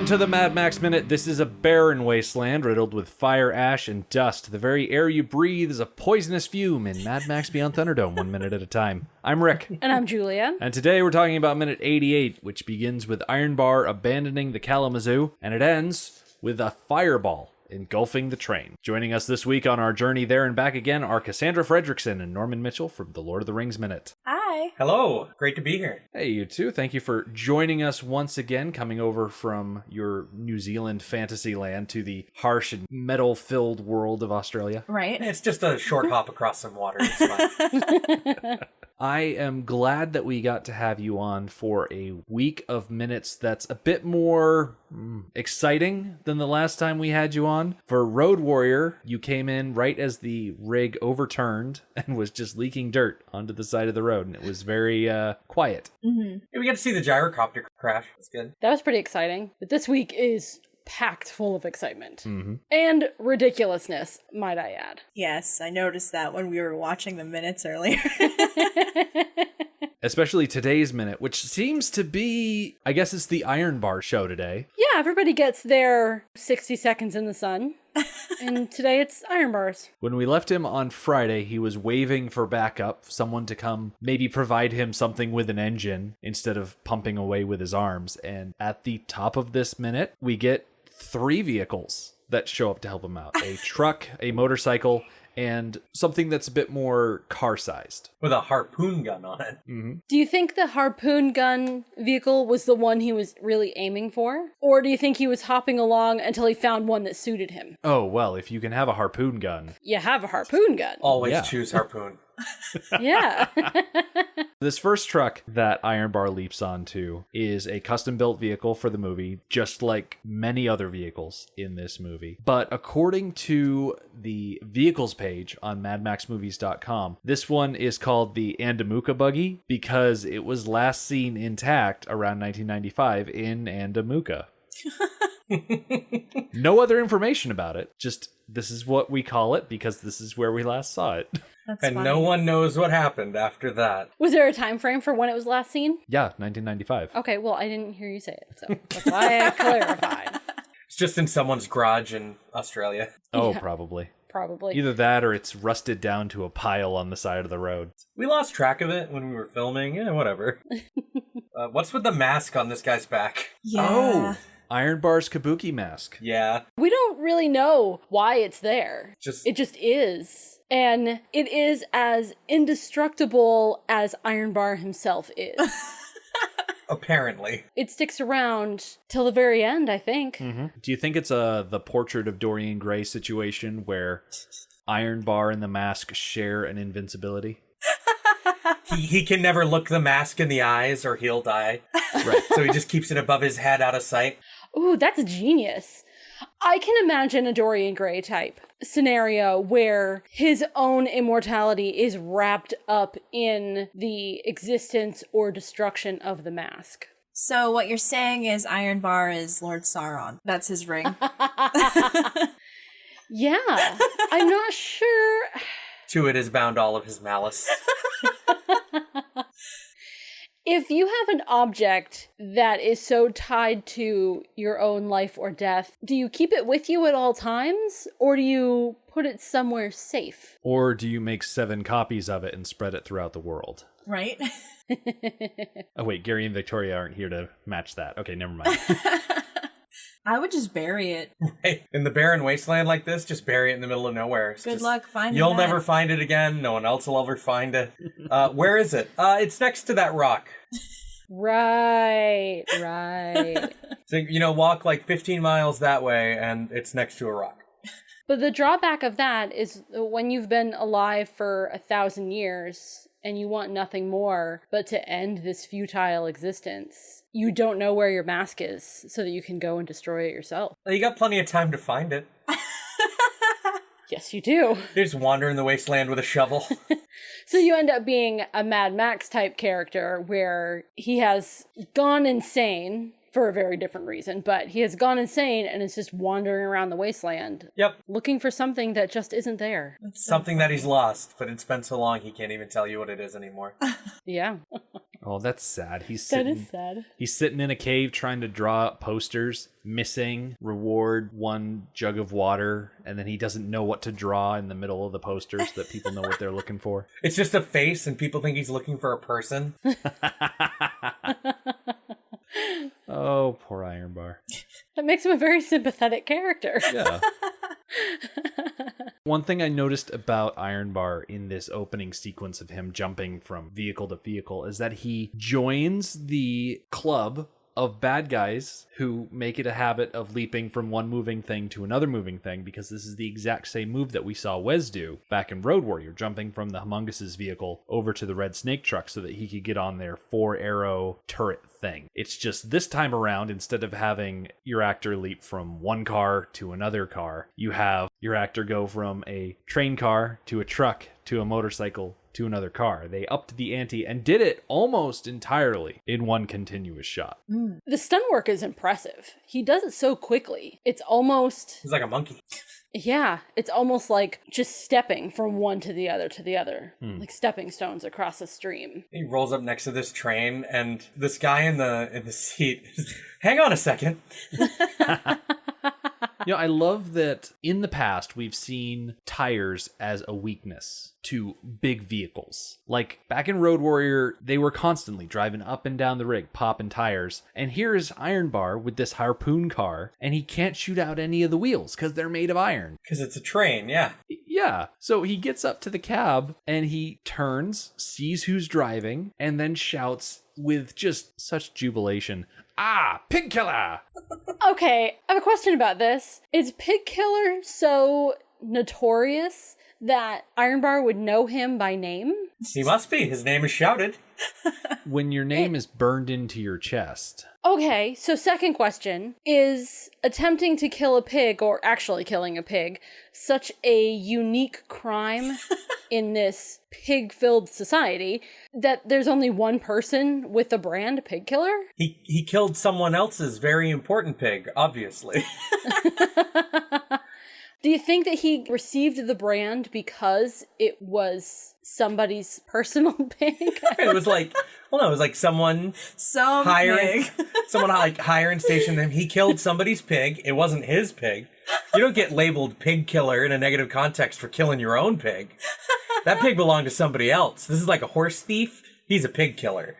Welcome to the Mad Max Minute. This is a barren wasteland riddled with fire, ash, and dust. The very air you breathe is a poisonous fume in Mad Max Beyond Thunderdome, 1 minute at a time. I'm Rick. And I'm Julia. And today we're talking about minute 88, which begins with Ironbar abandoning the Kalamazoo, and it ends with a fireball engulfing the train. Joining us this week on our journey there and back again are Cassandra Fredrickson and Norman Mitchell from the Lord of the Rings Minute. Hi. Hello. Great to be here. Hey, you two. Thank you for joining us once again, coming over from your New Zealand fantasy land to the harsh and metal-filled world of Australia. Right. It's just a short hop across some water. It's fine. I am glad that we got to have you on for a week of minutes that's a bit more exciting than the last time we had you on. For Road Warrior, you came in right as the rig overturned and was just leaking dirt onto the side of the road, and it was very quiet. Mm-hmm. Yeah, we got to see the gyrocopter crash. That's good. That was pretty exciting. But this week is packed full of excitement. And ridiculousness, might I add. Yes, I noticed that when we were watching the minutes earlier. Especially today's minute, which seems to be, I guess it's the Ironbar show today. Yeah, everybody gets their 60 seconds in the sun. And today it's Ironbars. When we left him on Friday, he was waving for backup, someone to come maybe provide him something with an engine instead of pumping away with his arms. And at the top of this minute, we get 3 vehicles that show up to help him out. A truck, a motorcycle, and something that's a bit more car-sized. With a harpoon gun on it. Do you think the harpoon gun vehicle was the one he was really aiming for? Or do you think he was hopping along until he found one that suited him? Oh, well, if you can have a harpoon gun. You have a harpoon gun. Always choose harpoon. Yeah. This first truck that Ironbar leaps onto is a custom-built vehicle for the movie, just like many other vehicles in this movie. But according to the vehicles page on madmaxmovies.com, this one is called the Andamuka buggy because it was last seen intact around 1995 in Andamuka. No other information about it, just this is what we call it because this is where we last saw it. That's And funny. no one knows what happened after that. Was there a time frame for when it was last seen? Yeah, 1995. Okay, well, I didn't hear you say it, so that's why I clarified. It's just in someone's garage in Australia. Oh, Yeah. probably. Probably. Either that or it's rusted down to a pile on the side of the road. We lost track of it when we were filming. Yeah, whatever. What's with the mask on this guy's back? Yeah. Oh, Ironbar's kabuki mask. Yeah. We don't really know why it's there. Just It just is. And it is as indestructible as Ironbar himself is. apparently. It sticks around till the very end, I think. Do you think it's the portrait of Dorian Gray situation where Ironbar and the mask share an invincibility? He can never look the mask in the eyes or he'll die. Right. So he just keeps it above his head out of sight. Ooh, that's genius. I can imagine a Dorian Gray type scenario where his own immortality is wrapped up in the existence or destruction of the mask. So what you're saying is Ironbar is Lord Sauron. That's his ring. Yeah, I'm not sure. To it is bound all of his malice. If you have an object that is so tied to your own life or death, do you keep it with you at all times, or do you put it somewhere safe? Or do you make 7 copies of it and spread it throughout the world? Right? Oh, wait, Gary and Victoria aren't here to match that. Okay, never mind. I would just bury it. Right. In the barren wasteland like this, just bury it in the middle of nowhere. It's Good just- luck finding You'll that. never find it again. No one else will ever find it. Where is it? It's next to that rock. Right. So, walk like 15 miles that way and it's next to a rock. But the drawback of that is when you've been alive for 1,000 years and you want nothing more but to end this futile existence, you don't know where your mask is so that you can go and destroy it yourself. Well, you got plenty of time to find it. Yes, you do. You just wander in the wasteland with a shovel. So you end up being a Mad Max type character where he has gone insane for a very different reason, but he has gone insane and is just wandering around the wasteland. Yep. Looking for something that just isn't there. That's so Something that funny. he's lost, but it's been so long he can't even tell you what it is anymore. Yeah. Oh, that's sad. He's That sitting. is sad. He's sitting in a cave trying to draw up posters. Missing, reward 1 jug of water, and then he doesn't know what to draw in the middle of the posters so that people know what they're looking for. It's just a face, and people think he's looking for a person. Oh, poor Ironbar. That makes him a very sympathetic character. Yeah. One thing I noticed about Ironbar in this opening sequence of him jumping from vehicle to vehicle is that he joins the club of bad guys who make it a habit of leaping from one moving thing to another moving thing, because this is the exact same move that we saw Wes do back in Road Warrior, jumping from the Humongous' vehicle over to the Red Snake truck so that he could get on their 4-arrow turret thing. It's just this time around, instead of having your actor leap from one car to another car, you have your actor go from a train car to a truck to a motorcycle to another car. They upped the ante and did it almost entirely in one continuous shot. The stunt work is impressive. He does it so quickly. It's almost, He's like a monkey. yeah, it's almost like just stepping from one to the other, like stepping stones across a stream. He rolls up next to this train, and this guy in the seat is, hang on a second. You know, I love that in the past we've seen tires as a weakness to big vehicles. Like back in Road Warrior, they were constantly driving up and down the rig, popping tires. And here is Ironbar with this harpoon car, and he can't shoot out any of the wheels because they're made of iron. Because it's a train, yeah. Yeah. So he gets up to the cab and he turns, sees who's driving, and then shouts with just such jubilation, "Ah, pig killer!" Okay, I have a question about this. Is Pig Killer so notorious that Ironbar would know him by name? He must be. His name is shouted. When your name is burned into your chest. Okay, so second question, is attempting to kill a pig, or actually killing a pig, such a unique crime in this pig-filled society that there's only one person with the brand Pig Killer? He killed someone else's very important pig, obviously. Do you think that he received the brand because it was somebody's personal pig? It was like, well, no, it was like someone hiring, someone like hire and station him. He killed somebody's pig. It wasn't his pig. You don't get labeled pig killer in a negative context for killing your own pig. That pig belonged to somebody else. This is like a horse thief. He's a pig killer.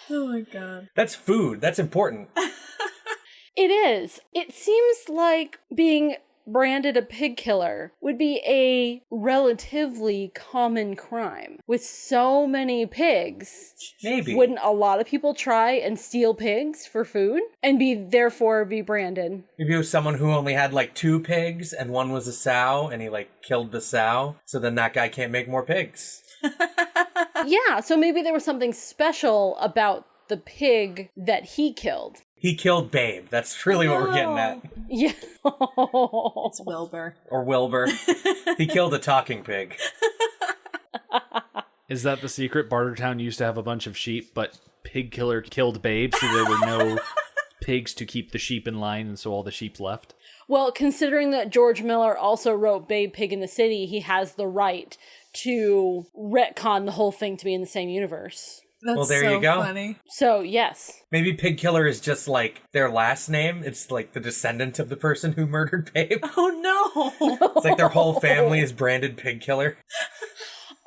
Oh my god. That's food. That's important. It is. It seems like being branded a pig killer would be a relatively common crime. With so many pigs, Maybe. wouldn't a lot of people try and steal pigs for food and therefore be branded? Maybe it was someone who only had like 2 pigs and one was a sow and he like killed the sow. So then that guy can't make more pigs. Yeah, so maybe there was something special about the pig that he killed. He killed Babe. That's really what we're getting at. Yeah. It's Wilbur. Or Wilbur. He killed a talking pig. Is that the secret? Bartertown used to have a bunch of sheep, but Pig Killer killed Babe, so there were no pigs to keep the sheep in line, and so all the sheep left. Well, considering that George Miller also wrote Babe Pig in the City, he has the right to retcon the whole thing to be in the same universe. That's Well, there so you go. funny. So, yes. Maybe Pig Killer is just like their last name. It's like the descendant of the person who murdered Babe. Oh no! It's like their whole family is branded Pig Killer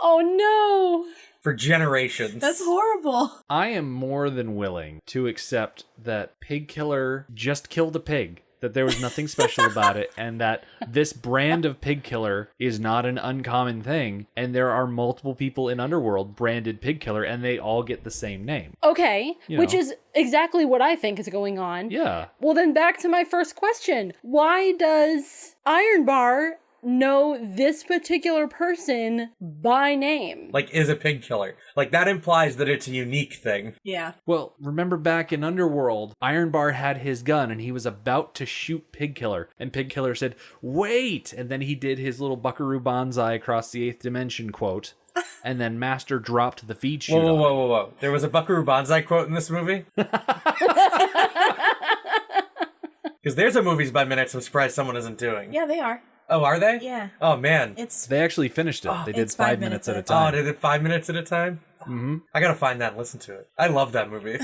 Oh, no. for generations. That's horrible. I am more than willing to accept that Pig Killer just killed a pig, that there was nothing special about it, and that this brand of Pig Killer is not an uncommon thing, and there are multiple people in Underworld branded Pig Killer, and they all get the same name. Okay, You which know. is exactly what I think is going on. Yeah. Well, then back to my first question. Why does Ironbar know this particular person by name? Like, is a pig killer. Like, that implies that it's a unique thing. Yeah. Well, remember back in Underworld, Ironbar had his gun and he was about to shoot Pig Killer. And Pig Killer said, "Wait!" And then he did his little Buckaroo Banzai across the 8th dimension quote. And then Master dropped the feed chute. Whoa. There was a Buckaroo Banzai quote in this movie? Because there's a Movies by Minutes I'm surprised someone isn't doing. Yeah, they are. Oh, are they? Yeah. Oh, man. It's They actually finished it. They did it's 5 minutes at a Oh, time. did it 5 minutes at a time? I gotta find that and listen to it. I love that movie.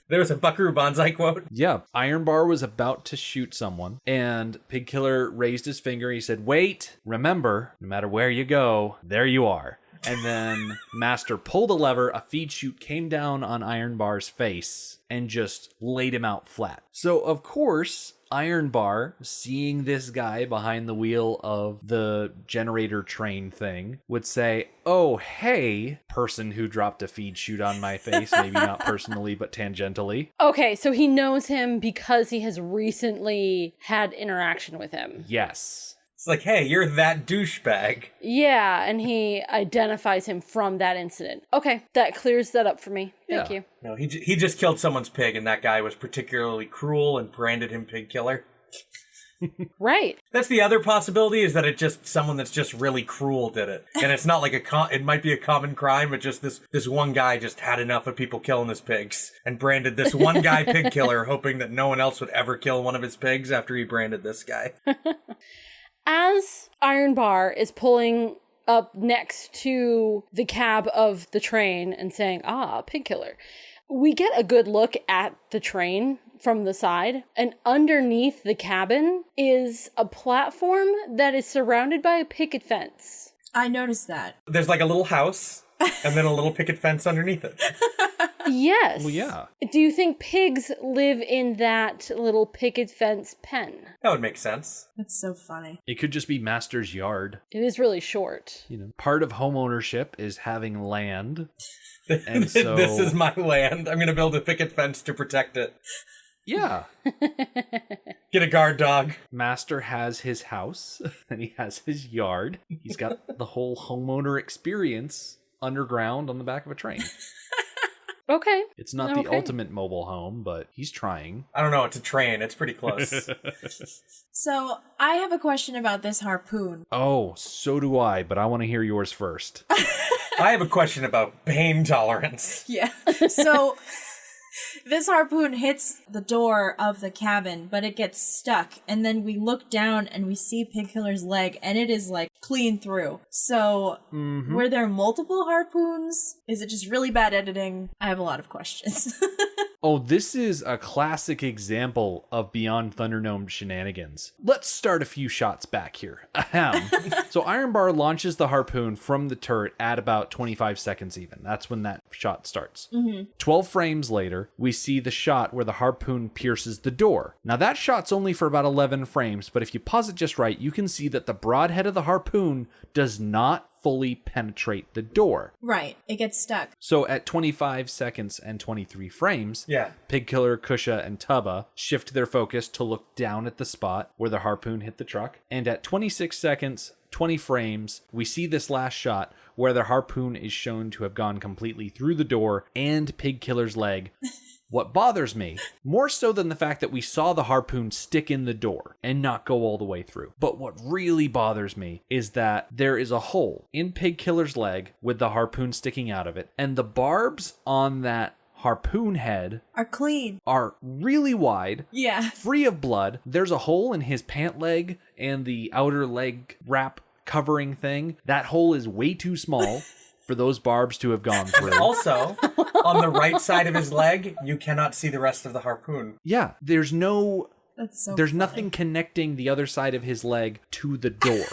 There was a Buckaroo Banzai quote. Yeah, Ironbar was about to shoot someone, and Pig Killer raised his finger. He said, "Wait, remember, no matter where you go, there you are." And then Master pulled a lever, a feed chute came down on Ironbar's face and just laid him out flat. So, of course, Ironbar, seeing this guy behind the wheel of the generator train thing, would say, "Oh, hey, person who dropped a feed chute on my face," maybe not personally, but tangentially. Okay, so he knows him because he has recently had interaction with him. Yes. It's like, hey, you're that douchebag. Yeah, and he identifies him from that incident. Okay, that clears that up for me. Thank Yeah. you. No, he just killed someone's pig, and that guy was particularly cruel and branded him Pig Killer. Right. That's the other possibility, is that it just someone that's just really cruel did it, and it's not like it might be a common crime, but just this one guy just had enough of people killing his pigs and branded this one guy Pig Killer, hoping that no one else would ever kill one of his pigs after he branded this guy. As Ironbar is pulling up next to the cab of the train and saying, Pig Killer, we get a good look at the train from the side, and underneath the cabin is a platform that is surrounded by a picket fence. I noticed that. There's like a little house and then a little picket fence underneath it. Yes. Well, yeah. Do you think pigs live in that little picket fence pen? That would make sense. That's so funny. It could just be Master's yard. It is really short. You know, part of home ownership is having land. And so, This is my land. I'm going to build a picket fence to protect it. yeah. Get a guard dog. Master has his house, and he has his yard. He's got the whole homeowner experience underground on the back of a train. Okay. It's not the ultimate mobile home, but he's trying. I don't know. It's a train. It's pretty close. So, I have a question about this harpoon. Oh, so do I, but I want to hear yours first. I have a question about pain tolerance. Yeah. So, this harpoon hits the door of the cabin, but it gets stuck. And then we look down and we see Pig Killer's leg, and it is like clean through. So, were there multiple harpoons? Is it just really bad editing? I have a lot of questions. Oh, this is a classic example of Beyond Thunderdome shenanigans. Let's start a few shots back here. Ahem. So Ironbar launches the harpoon from the turret at about 25 seconds even. That's when that shot starts. 12 frames later, we see the shot where the harpoon pierces the door. Now that shot's only for about 11 frames, but if you pause it just right, you can see that the broadhead of the harpoon does not fully penetrate the door. Right. It gets stuck. So at 25 seconds and 23 frames, Yeah. Pig Killer, Kusha, and Tubba shift their focus to look down at the spot where the harpoon hit the truck. And at 26 seconds, 20 frames, we see this last shot where the harpoon is shown to have gone completely through the door and Pig Killer's leg. What bothers me, more so than the fact that we saw the harpoon stick in the door and not go all the way through, but what really bothers me is that there is a hole in Pig Killer's leg with the harpoon sticking out of it, and the barbs on that harpoon head Are clean. are really wide, Yeah. free of blood. There's a hole in his pant leg and the outer leg wrap covering thing. That hole is way too small for those barbs to have gone through. Also, on the right side of his leg, you cannot see the rest of the harpoon. Yeah, there's That's so there's funny. nothing connecting the other side of his leg to the door.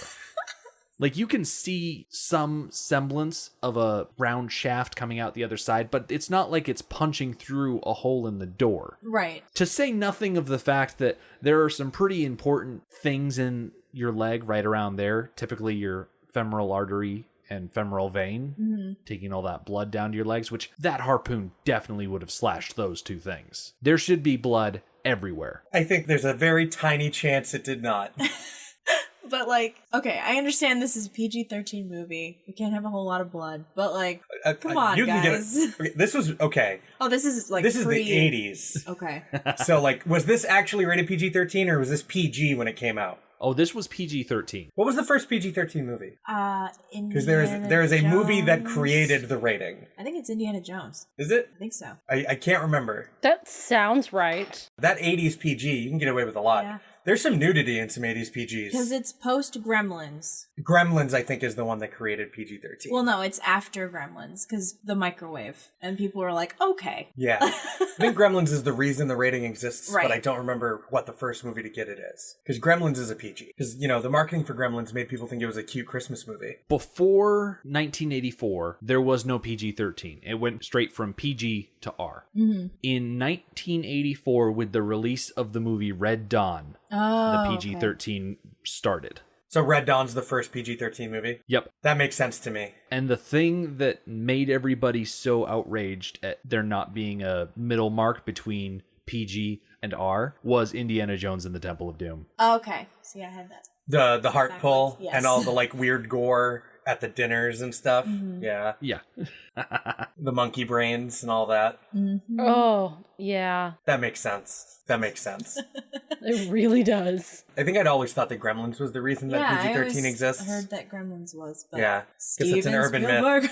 Like, you can see some semblance of a round shaft coming out the other side, but it's not like it's punching through a hole in the door. Right. To say nothing of the fact that there are some pretty important things in your leg right around there, typically your femoral artery and femoral vein, taking all that blood down to your legs, which that harpoon definitely would have slashed those two things. There should be blood everywhere. I think there's a very tiny chance it did not. But, like, okay, I understand this is a PG-13 movie. We can't have a whole lot of blood. But, like, come on, you can guys. Get okay, this was, okay. Oh, this is, like, This is pre- the 80s. Okay. So, like, was this actually rated PG-13 or was this PG when it came out? Oh, this was PG-13. What was the first PG-13 movie? Because there Indiana is a movie that Jones. created the rating. I think it's Indiana Jones. Is it? I think so. I can't remember. That sounds right. That 80s PG, you can get away with a lot. Yeah. There's some nudity in some 80s PGs. Because it's post Gremlins. Gremlins, I think, is the one that created PG-13. Well, no, it's after Gremlins, because the microwave. And people were like, okay. Yeah. I think Gremlins is the reason the rating exists, Right. but I don't remember what the first movie to get it is. Because Gremlins is a PG. Because, the marketing for Gremlins made people think it was a cute Christmas movie. Before 1984, there was no PG-13. It went straight from PG to R. Mm-hmm. In 1984, with the release of the movie Red Dawn, the PG-13 started. So Red Dawn's the first PG-13 movie? Yep. That makes sense to me. And the thing that made everybody so outraged at there not being a middle mark between PG and R was Indiana Jones and the Temple of Doom. Okay. See, I had that. The heart pull Yes. and all the weird gore at the dinners and stuff. Mm-hmm. Yeah. Yeah. The monkey brains and all that. Mm-hmm. Oh, yeah. That makes sense. It really does. I think I'd always thought that Gremlins was the reason that PG-13 exists. I heard that Gremlins was, but Yeah, because it's an urban myth.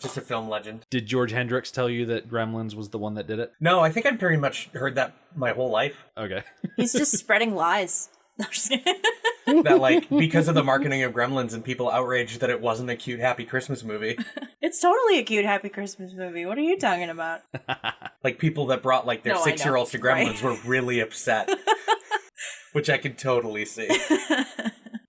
Just a film legend. Did George Hendricks tell you that Gremlins was the one that did it? No, I think I've pretty much heard that my whole life. Okay. He's just spreading lies. That because of the marketing of Gremlins and people outraged that it wasn't a cute, happy Christmas movie. It's totally a cute, happy Christmas movie. What are you talking about? People that brought their No, I know. 6-year-olds to Gremlins Right. were really upset. Which I could totally see.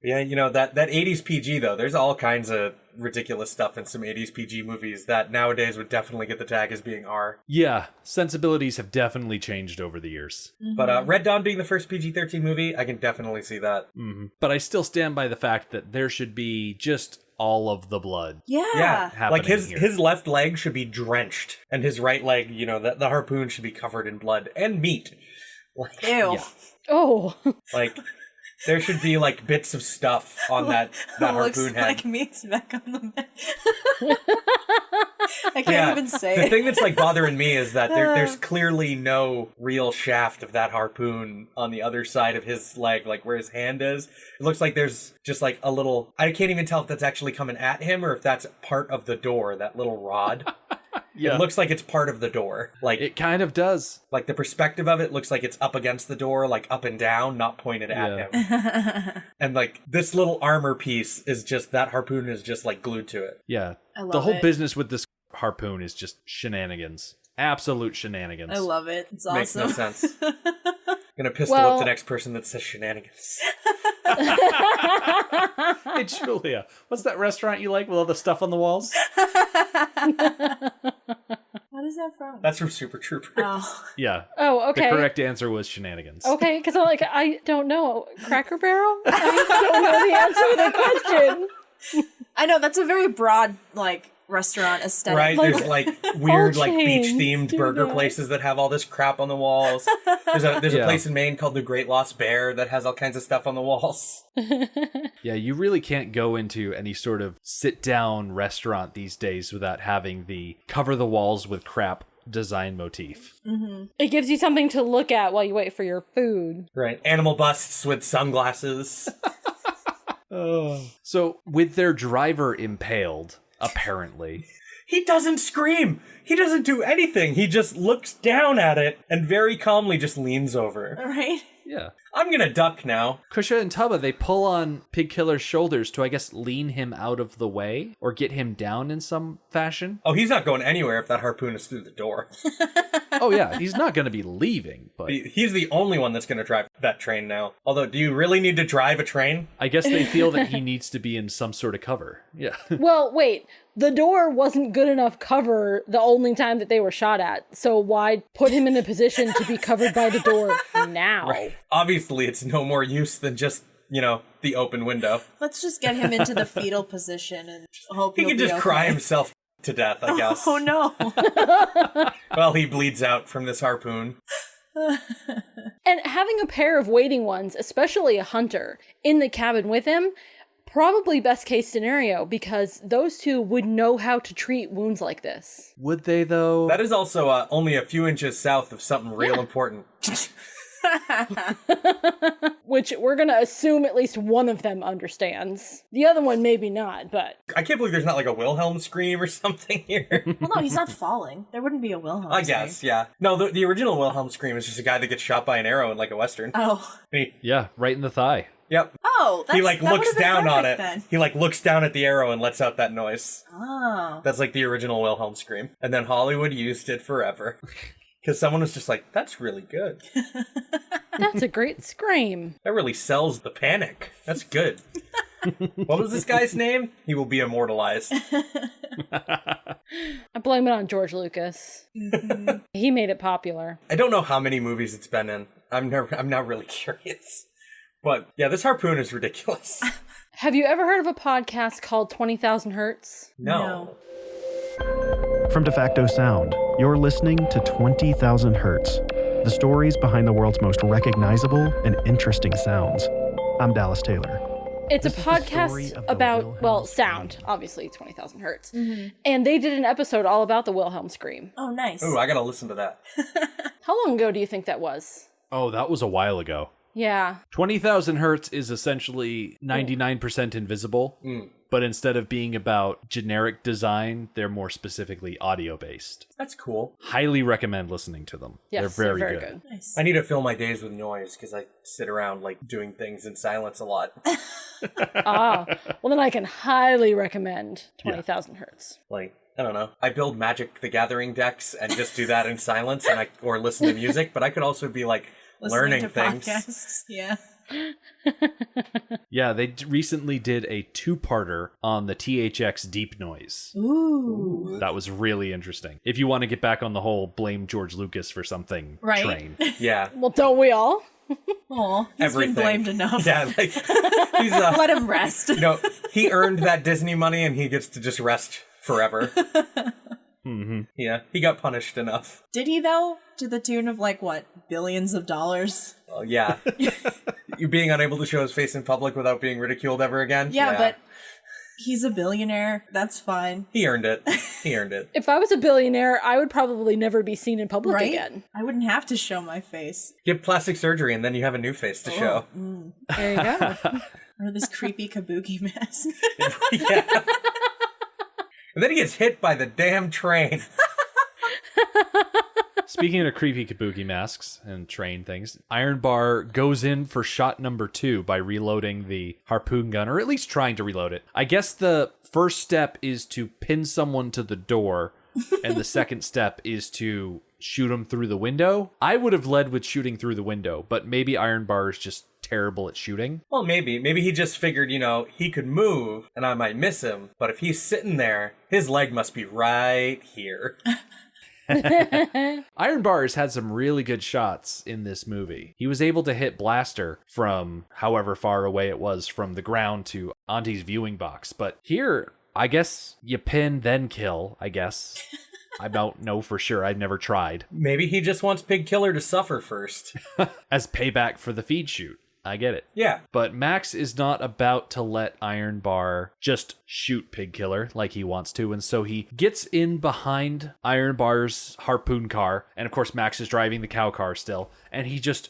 Yeah, that 80s PG though, there's all kinds of ridiculous stuff in some 80s PG movies that nowadays would definitely get the tag as being R. Yeah, sensibilities have definitely changed over the years. But Red Dawn being the first PG-13 movie, I can definitely see that. Mm-hmm. But I still stand by the fact that there should be just all of the blood. Yeah, happening here. his left leg should be drenched, and his right leg, the harpoon should be covered in blood and meat. Ew. Yeah. Oh. There should be bits of stuff on that Looks harpoon head. like meat's back on the bed. I can't even say The it. thing that's bothering me is that there's clearly no real shaft of that harpoon on the other side of his leg, where his hand is. It looks like there's just a little. I can't even tell if that's actually coming at him or if that's part of the door. That little rod. Yeah. It looks like it's part of the door. It kind of does. The perspective of it looks like it's up against the door, up and down, not pointed at him. And this little armor piece is just that harpoon is just glued to it. Yeah. I love The whole it. business with this harpoon is just shenanigans. Absolute shenanigans. I love it. It's Makes no awesome. sense. Gonna pistol up the next person that says shenanigans. Hey, Julia, what's that restaurant you like with all the stuff on the walls? What is that from? That's from Super Troopers. Oh. Yeah. Oh, okay. The correct answer was shenanigans. Okay, because I don't know. Cracker Barrel? I don't know the answer to the question. I know, that's a very broad, restaurant aesthetic. Right? There's weird all beach chains themed do burger that. places that have all this crap on the walls. There's a Yeah. place in Maine called the Great Lost Bear that has all kinds of stuff on the walls. Yeah, you really can't go into any sort of sit-down restaurant these days without having the cover the walls with crap design motif. It gives you something to look at while you wait for your food. Right. Animal busts with sunglasses. So, with their driver impaled, apparently. He doesn't scream. He doesn't do anything. He just looks down at it and very calmly just leans over. Right? Yeah. I'm gonna duck now. Kusha and Tubba, they pull on Pig Killer's shoulders to, I guess, lean him out of the way or get him down in some fashion. Oh, he's not going anywhere if that harpoon is through the door. Oh, yeah, he's not going to be leaving, but He's the only one that's gonna drive that train now. Although, do you really need to drive a train? I guess they feel that he needs to be in some sort of cover. Yeah. Well, wait. The door wasn't good enough cover the only time that they were shot at. So why put him in a position to be covered by the door now? Right. Obviously, it's no more use than just, the open window. Let's just get him into the fetal position and hope He he'll can be just okay. cry himself to death, I guess. Oh no. Well, he bleeds out from this harpoon. And having a pair of waiting ones, especially a hunter, in the cabin with him, probably best case scenario because those two would know how to treat wounds like this. Would they, though? That is also only a few inches south of something real important. Which we're going to assume at least one of them understands. The other one maybe not, but... I can't believe there's not like a Wilhelm scream or something here. Well, no, he's not falling. There wouldn't be a Wilhelm I scream. guess, yeah. No, the original Wilhelm scream is just a guy that gets shot by an arrow in like a Western. Oh. Yeah, right in the thigh. Yep. Oh, He like that looks would've been down on it. perfect then. He like looks down at the arrow and lets out that noise. Oh. That's like the original Wilhelm scream. And then Hollywood used it forever. Because someone was just like, that's really good. That's a great scream. That really sells the panic. That's good. What was this guy's name? He will be immortalized. I blame it on George Lucas. He made it popular. I don't know how many movies it's been in. I'm now really curious. But yeah, this harpoon is ridiculous. Have you ever heard of a podcast called 20,000 Hertz? No. From De Facto Sound, you're listening to 20,000 Hertz, the stories behind the world's most recognizable and interesting sounds. I'm Dallas Taylor. It's This a is the story podcast of the about, Wilhelm well, scream. sound, obviously 20,000 Hertz. And they did an episode all about the Wilhelm scream. Oh, nice. Ooh, I gotta listen to that. How long ago do you think that was? Oh, that was a while ago. Yeah. 20,000 Hertz is essentially 99% invisible, but instead of being about generic design, they're more specifically audio-based. That's cool. Highly recommend listening to them. Yes, they're very, good. Nice. I need to fill my days with noise because I sit around like doing things in silence a lot. Well, then I can highly recommend 20,000 Hertz. Like, I don't know. I build Magic the Gathering decks and just do that in silence or listen to music, but I could also be like Listening learning to things. podcasts. Yeah. Yeah, they recently did a two-parter on the THX Deep Noise. Ooh. That was really interesting. If you want to get back on the whole blame George Lucas for something Right. train. Yeah. Well, don't we all? Aw, he's Everything. been blamed enough. Yeah, like he's Let him rest. he earned that Disney money and he gets to just rest forever. Yeah, he got punished enough. Did he, though? To the tune of, like, what, billions of dollars? Well, yeah. You being unable to show his face in public without being ridiculed ever again? Yeah, but he's a billionaire. That's fine. He earned it. He earned it. If I was a billionaire, I would probably never be seen in public Right? again. I wouldn't have to show my face. Get plastic surgery and then you have a new face to show. There you go. Or this creepy kabuki mask. Yeah. And then he gets hit by the damn train. Speaking of creepy kabuki masks and train things, Ironbar goes in for shot number 2 by reloading the harpoon gun, or at least trying to reload it. I guess the first step is to pin someone to the door, and the second step is to shoot them through the window. I would have led with shooting through the window, but maybe Ironbar is just terrible at shooting. Well, maybe. Maybe he just figured, he could move and I might miss him. But if he's sitting there, his leg must be right here. Ironbar has had some really good shots in this movie. He was able to hit Blaster from however far away it was from the ground to Auntie's viewing box. But here, I guess you pin, then kill, I guess. I don't know for sure. I've never tried. Maybe he just wants Pig Killer to suffer first. As payback for the feed shoot. I get it. Yeah. But Max is not about to let Ironbar just shoot Pig Killer like he wants to, and so he gets in behind Ironbar's harpoon car, and of course Max is driving the cow car still, and he just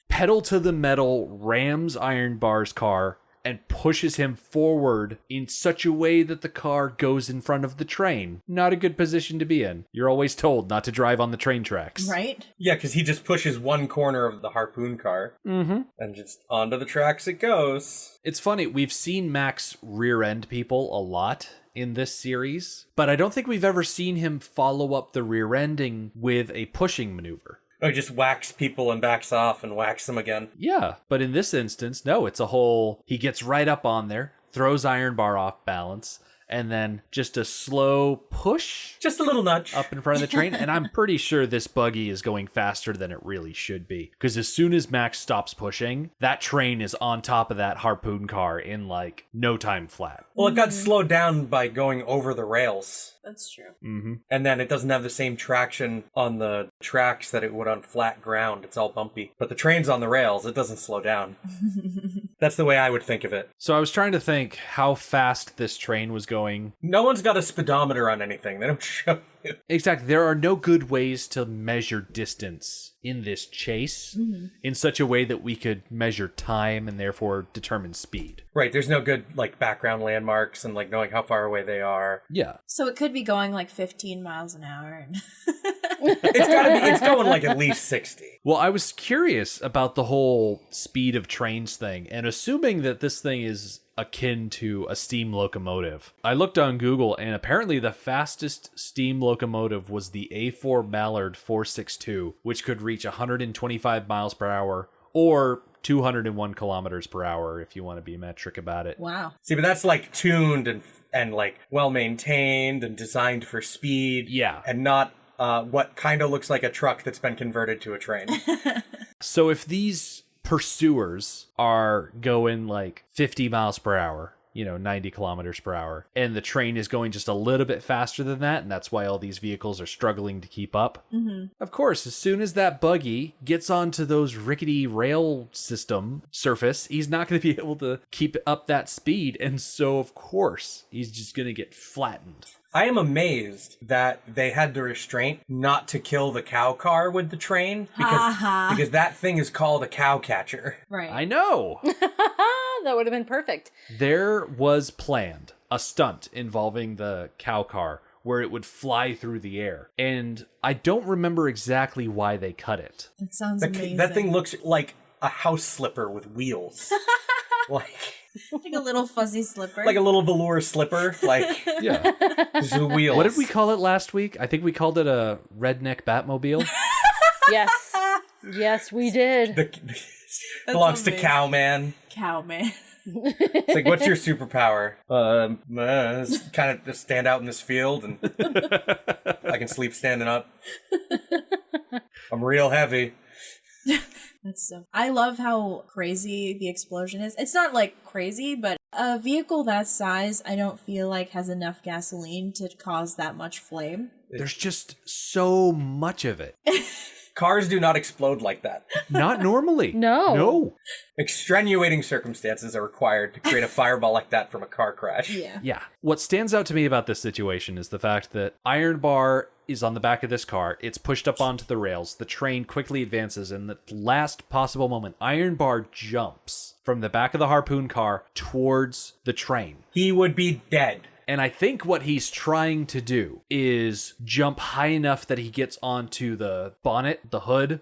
pedal to the metal rams Ironbar's car and pushes him forward in such a way that the car goes in front of the train. Not a good position to be in. You're always told not to drive on the train tracks. Right? Yeah, because he just pushes one corner of the harpoon car. And just onto the tracks it goes. It's funny, we've seen Max rear-end people a lot in this series, but I don't think we've ever seen him follow up the rear-ending with a pushing maneuver. Oh, he just whacks people and backs off and whacks them again. Yeah, but in this instance, no, it's a whole, he gets right up on there, throws Ironbar off balance, and then just a slow push Just a little nudge. up in front of the train. And I'm pretty sure this buggy is going faster than it really should be. Because as soon as Max stops pushing, that train is on top of that harpoon car in like no time flat. Well, it got slowed down by going over the rails. That's true. And then it doesn't have the same traction on the tracks that it would on flat ground. It's all bumpy. But the train's on the rails. It doesn't slow down. That's the way I would think of it. So I was trying to think how fast this train was going. No one's got a speedometer on anything. They don't show. you. Exactly. There are no good ways to measure distance in this chase in such a way that we could measure time and therefore determine speed. Right, there's no good, like, background landmarks and, like, knowing how far away they are. Yeah. So it could be going like 15 miles an hour. And It's going, like, at least 60. Well, I was curious about the whole speed of trains thing, and assuming that this thing is akin to a steam locomotive, I looked on Google, and apparently the fastest steam locomotive was the A4 Mallard 462, which could reach 125 miles per hour, or 201 kilometers per hour if you want to be metric about it. wow. See, but that's, like, tuned and like, well-maintained and designed for speed. Yeah. And not what kind of looks like a truck that's been converted to a train. So if these pursuers are going like 50 miles per hour, 90 kilometers per hour, and the train is going just a little bit faster than that, and that's why all these vehicles are struggling to keep up. Of course, as soon as that buggy gets onto those rickety rail system surface, he's not going to be able to keep up that speed, and so of course he's just going to get flattened. I am amazed that they had the restraint not to kill the cow car with the train because that thing is called a cow catcher. Right. I know. That would have been perfect. There was planned a stunt involving the cow car where it would fly through the air, and I don't remember exactly why they cut it. That sounds amazing. That thing looks like a house slipper with wheels. like like a little fuzzy slipper. a little velour slipper. Like, Yeah. just the wheels. What did we call it last week? I think we called it a redneck Batmobile. Yes. Yes, we did. Belongs to amazing. Cowman. Cowman. It's like, what's your superpower? Kind of just stand out in this field and I can sleep standing up. I'm real heavy. That's so. I love how crazy the explosion is. It's not like crazy, but a vehicle that size, I don't feel like has enough gasoline to cause that much flame. There's just so much of it. Cars do not explode like that. Not normally. No. Extenuating circumstances are required to create a fireball like that from a car crash. Yeah. What stands out to me about this situation is the fact that Ironbar is on the back of this car. It's pushed up onto the rails. The train quickly advances, and the last possible moment, Ironbar jumps from the back of the harpoon car towards the train. He would be dead. And I think what he's trying to do is jump high enough that he gets onto the bonnet, the hood,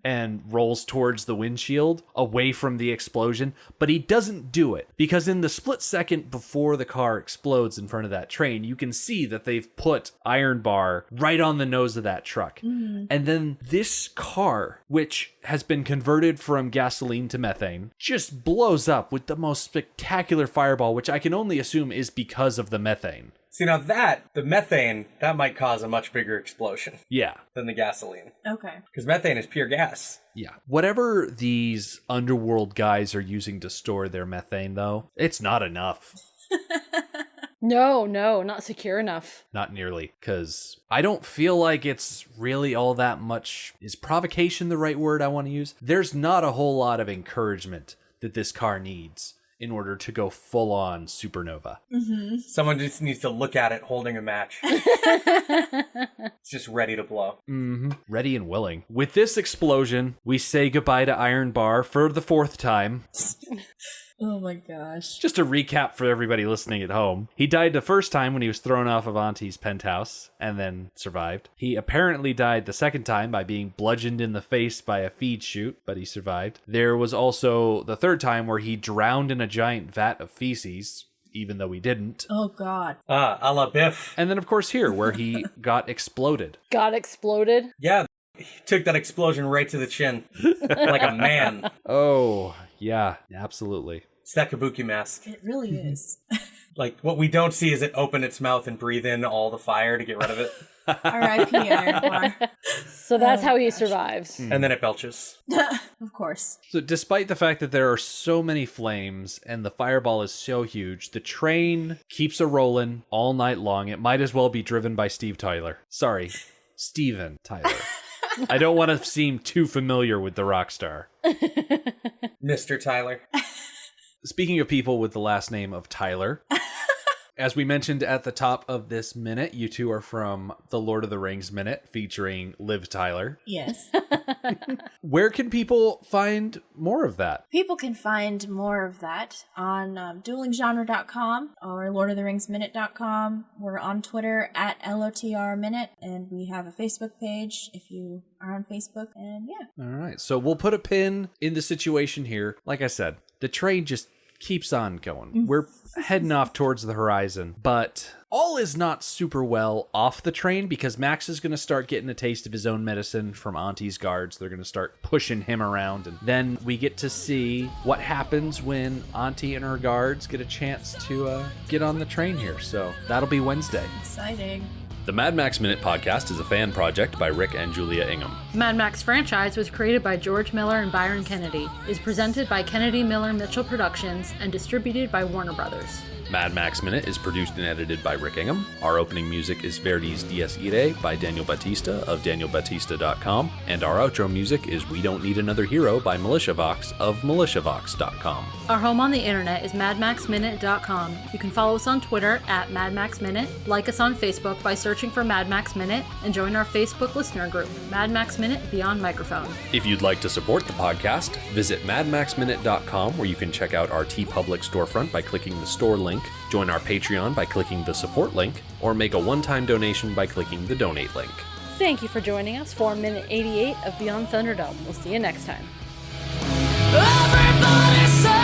and rolls towards the windshield away from the explosion. But he doesn't do it because in the split second before the car explodes in front of that train, you can see that they've put Ironbar right on the nose of that truck. And then this car, which has been converted from gasoline to methane, just blows up with the most spectacular fireball, which I can only assume is because of the methane. See, now the methane, that might cause a much bigger explosion Yeah. than the gasoline. Okay. Because methane is pure gas. Yeah. Whatever these underworld guys are using to store their methane, though, it's not enough. No, not secure enough. Not nearly. Because I don't feel like it's really all that much. Is provocation the right word I want to use? There's not a whole lot of encouragement that this car needs in order to go full on supernova. Someone just needs to look at it holding a match. It's just ready to blow. Ready and willing. With this explosion, we say goodbye to Ironbar for the fourth time. Oh my gosh. Just to recap for everybody listening at home, he died the first time when he was thrown off of Auntie's penthouse and then survived. He apparently died the second time by being bludgeoned in the face by a feed chute, but he survived. There was also the third time where he drowned in a giant vat of feces, even though he didn't. Oh god. A la Biff. And then, of course, here, where he got exploded. Got exploded. Yeah, he took that explosion right to the chin. Like a man. Oh, yeah, absolutely. It's that kabuki mask. It really is. Like, what we don't see is it open its mouth and breathe in all the fire to get rid of it. R.I.P. Ironbar. So that's how he survives. And then it belches. Of course. So despite the fact that there are so many flames and the fireball is so huge, the train keeps a-rolling all night long. It might as well be driven by Steve Tyler. Sorry, Steven Tyler. I don't want to seem too familiar with the rock star. Mr. Tyler. Speaking of people with the last name of Tyler, As we mentioned at the top of this minute, you two are from the Lord of the Rings Minute featuring Liv Tyler. Yes. Where can people find more of that? People can find more of that on duelinggenre.com or lordoftheringsminute.com. We're on Twitter at LOTRminute, and we have a Facebook page if you are on Facebook, and yeah. All right, so we'll put a pin in the situation here. Like I said, the train just keeps on going. We're heading off towards the horizon, but all is not super well off the train because Max is going to start getting a taste of his own medicine from Auntie's guards. They're going to start pushing him around, and then we get to see what happens when Auntie and her guards get a chance to get on the train here. So that'll be Wednesday. Exciting. The Mad Max Minute podcast is a fan project by Rick and Julia Ingham. The Mad Max franchise was created by George Miller and Byron Kennedy, is presented by Kennedy Miller Mitchell Productions, and distributed by Warner Brothers. Mad Max Minute is produced and edited by Rick Ingham. Our opening music is Verdi's Dies Irae by Daniel Batista of danielbatista.com, and our outro music is We Don't Need Another Hero by MilitiaVox of militiavox.com. Our home on the internet is madmaxminute.com. You can follow us on Twitter at madmaxminute, like us on Facebook by searching for Mad Max Minute, and join our Facebook listener group, Mad Max Minute Beyond Microphone. If you'd like to support the podcast, visit madmaxminute.com, where you can check out our TeePublic storefront by clicking the store link, join our Patreon by clicking the support link, or make a one-time donation by clicking the donate link. Thank you for joining us for minute 88 of Beyond Thunderdome. We'll see you next time. Everybody say